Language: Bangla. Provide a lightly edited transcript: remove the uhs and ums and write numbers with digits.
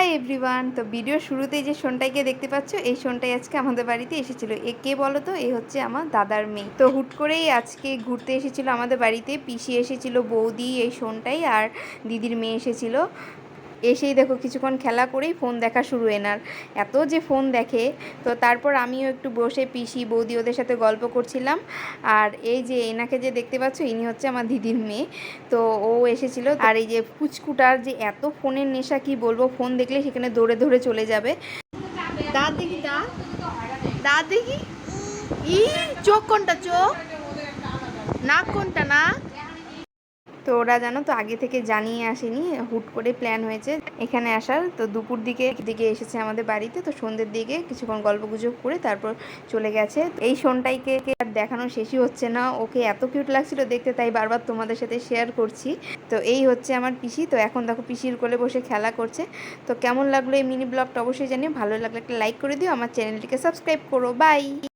Hi everyone. তো ভিডিওর শুরুতেই যে শোনটাইকে দেখতে পাচ্ছ, এই শোনটাই আজকে আমাদের বাড়িতে এসেছিলো। এ কে বলো তো? এ হচ্ছে আমার দাদার মেয়ে। তো হুট করেই আজকে ঘুরতে এসেছিলো আমাদের বাড়িতে। পিসি এসেছিলো, বৌদি, এই শোনটাই আর দিদির মেয়ে এসেছিলো। এসেই দেখো কিছুক্ষণ খেলা করেই ফোন দেখা শুরু। এনার এত যে ফোন দেখে। তো তারপর আমিও একটু বসে পিসি, বৌদি ওদের সাথে গল্প করছিলাম। আর এই যে এনাকে যে দেখতে পাচ্ছ, ইনি হচ্ছে আমার দিদির মেয়ে। তো ও এসেছিলো। আর এই যে পুচকুটার যে এত ফোনের নেশা, কি বলবো, ফোন দেখলে সেখানে দৌড়ে দৌড়ে চলে যাবে। দাঁত দেখি, দাঁত দাঁত দেখি। ই চোখ কোনটা? চোখ? নাক কোনটা? না। তো ওরা জানো তো আগে থেকে জানিয়ে আসেনি, হুট করে প্ল্যান হয়েছে এখানে আসার। তো দুপুর দিকে এসেছে আমাদের বাড়িতে। তো সন্ধ্যের দিকে কিছুক্ষণ গল্পগুজব করে তারপর চলে গেছে। এই শোনটাইকে আর দেখানো শেষই হচ্ছে না। ওকে এত কিউট লাগছিল দেখতে, তাই বারবার তোমাদের সাথে শেয়ার করছি। তো এই হচ্ছে আমার পিসি। তো এখন দেখো পিসির কোলে বসে খেলা করছে। তো কেমন লাগলো এই মিনি ব্লগটা অবশ্যই জানিও। ভালো লাগলে একটা লাইক করে দিও, আমার চ্যানেলটিকে সাবস্ক্রাইব করো। বাই।